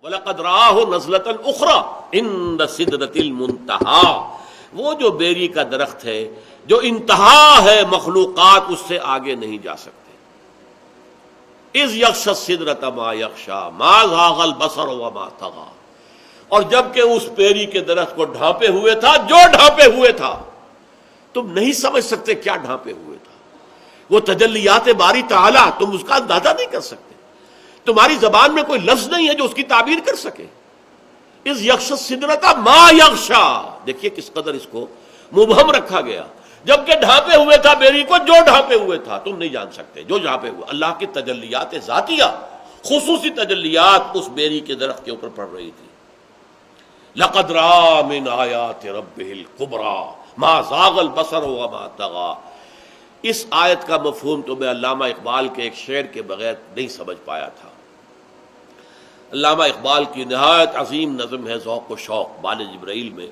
وَلَقَدْ رَآهُ نَزْلَةً أُخْرَى عِندَ سِدْرَةِ الْمُنتَهَىٰ، وہ جو بیری کا درخت ہے جو انتہا ہے مخلوقات اس سے آگے نہیں جا سکتے۔ اِذْ يَغْشَى السِّدْرَةَ مَا يَغْشَىٰ مَا زَاغَ الْبَصَرُ وَمَا طَغَىٰ، اور جب کہ اس بیری کے درخت کو ڈھانپے ہوئے تھا جو ڈھانپے ہوئے تھا، تم نہیں سمجھ سکتے کیا ڈھانپے ہوئے تھا، وہ تجلیات باری تعالیٰ، تم اس کا اندازہ نہیں کر سکتے، تمہاری زبان میں کوئی لفظ نہیں ہے جو اس کی تعبیر کر سکے۔ اس یغشی السدرۃ ما یغشا، دیکھیے کس قدر اس کو مبہم رکھا گیا، جبکہ ڈھانپے ہوئے تھا بیری کو جو ڈھانپے ہوئے تھا، تم نہیں جان سکتے جو ڈھانپے ہوئے۔ اللہ کی تجلیات ذاتیہ، خصوصی تجلیات اس بیری کے درخت کے اوپر پڑ رہی تھی۔ لقد رأى من آیات ربہ الکبریٰ ما زاغ البصر وما طغیٰ۔ اس آیت کا مفہوم تو میں علامہ اقبال کے ایک شعر کے بغیر نہیں سمجھ پایا تھا۔ علامہ اقبال کی نہایت عظیم نظم ہے ذوق و شوق بال جبرائیل میں،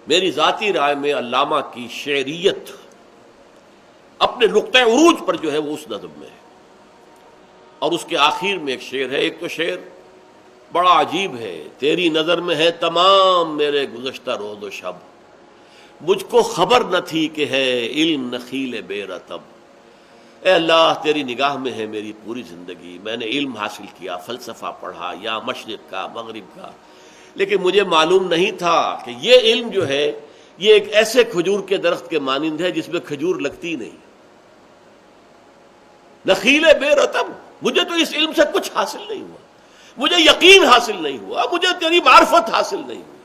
میری ذاتی رائے میں علامہ کی شعریت اپنے نقطہ عروج پر جو ہے وہ اس نظم میں ہے، اور اس کے آخر میں ایک شعر ہے، ایک تو شعر بڑا عجیب ہے، تیری نظر میں ہے تمام میرے گزشتہ روز و شب، مجھ کو خبر نہ تھی کہ ہے علم نخیل بے رطب۔ اے اللہ تیری نگاہ میں ہے میری پوری زندگی، میں نے علم حاصل کیا، فلسفہ پڑھا یا مشرق کا مغرب کا، لیکن مجھے معلوم نہیں تھا کہ یہ علم جو ہے یہ ایک ایسے کھجور کے درخت کے مانند ہے جس میں کھجور لگتی نہیں، نخیل بے رطب۔ مجھے تو اس علم سے کچھ حاصل نہیں ہوا، مجھے یقین حاصل نہیں ہوا، مجھے تیری معرفت حاصل نہیں ہوئی۔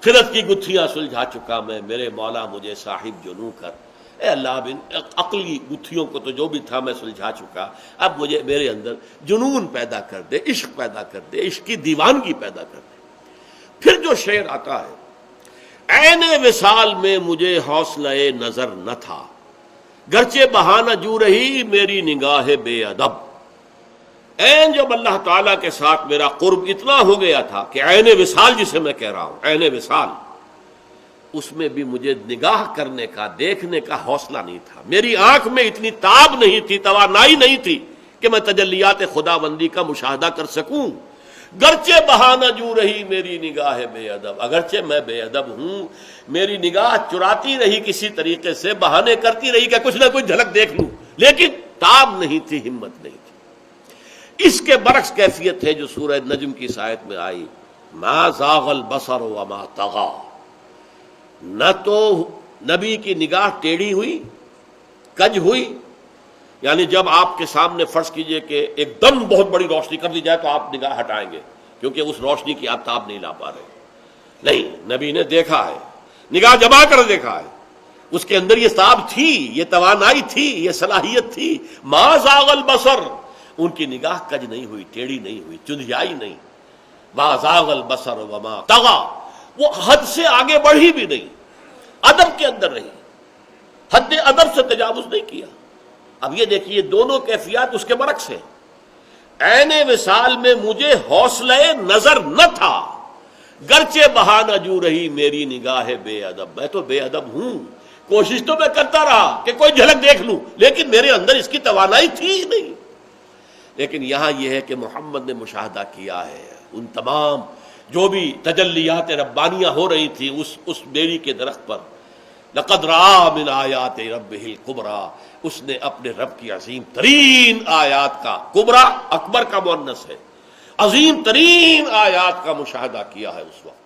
خرد کی گتھیاں سلجھا چکا میں، میرے مولا مجھے صاحب جنوں کر۔ اے اللہ بن عقلی گتھیوں کو تو جو بھی تھا میں سلجھا چکا، اب مجھے میرے اندر جنون پیدا کر دے، عشق پیدا کر دے، عشق کی دیوانگی پیدا کر دے۔ پھر جو شعر آتا ہے، عین وصال میں مجھے حوصلہ نظر نہ تھا، گرچہ بہانہ جو رہی میری نگاہ بے ادب۔ عین جب اللہ تعالیٰ کے ساتھ میرا قرب اتنا ہو گیا تھا کہ عین وصال جسے میں کہہ رہا ہوں، عین وصال، اس میں بھی مجھے نگاہ کرنے کا، دیکھنے کا حوصلہ نہیں تھا، میری آنکھ میں اتنی تاب نہیں تھی، توانائی نہیں تھی کہ میں تجلیات خداوندی کا مشاہدہ کر سکوں۔ گرچہ بہانہ جو رہی میری نگاہ بے ادب، اگرچہ میں بے ادب ہوں، میری نگاہ چراتی رہی کسی طریقے سے، بہانے کرتی رہی کہ کچھ نہ کچھ جھلک دیکھ لوں، لیکن تاب نہیں تھی، ہمت نہیں تھی۔ اس کے برعکس کیفیت ہے جو سورہ نجم کی اس آیت میں آئی، ما زاغ البصر وما طغیٰ، نہ تو نبی کی نگاہ ٹیڑھی ہوئی، کج ہوئی، یعنی جب آپ کے سامنے فرض کیجئے کہ ایک دم بہت بڑی روشنی کر دی جائے تو آپ نگاہ ہٹائیں گے کیونکہ اس روشنی کی آپ تاب نہیں لا پا رہے، نہیں، نبی نے دیکھا ہے، نگاہ جما کر دیکھا ہے، اس کے اندر یہ تاب تھی، یہ توانائی تھی، یہ صلاحیت تھی۔ ما زاغ البصر، ان کی نگاہ کج نہیں ہوئی، ٹیڑھی نہیں ہوئی، چندھیائی نہیں۔ ما زاغ البصر وما طغیٰ، وہ حد سے آگے بڑھی بھی نہیں، ادب کے اندر رہی، حد ادب سے تجاوز نہیں کیا۔ اب یہ دیکھیے دونوں کیفیات اس کے برعکس ہیں۔ عین وصال میں مجھے حوصلہ نظر نہ تھا، گرچہ بہانہ جو رہی میری نگاہ بے ادب، میں تو بے ادب ہوں، کوشش تو میں کرتا رہا کہ کوئی جھلک دیکھ لوں، لیکن میرے اندر اس کی توانائی تھی ہی نہیں۔ لیکن یہاں یہ ہے کہ محمد نے مشاہدہ کیا ہے ان تمام جو بھی تجلیات ربانیہ ہو رہی تھی اس بیری کے درخت پر۔ لقد رأى من آیات ربہ الکبریٰ، اس نے اپنے رب کی عظیم ترین آیات کا، کبریٰ اکبر کا مؤنث ہے، عظیم ترین آیات کا مشاہدہ کیا ہے اس وقت۔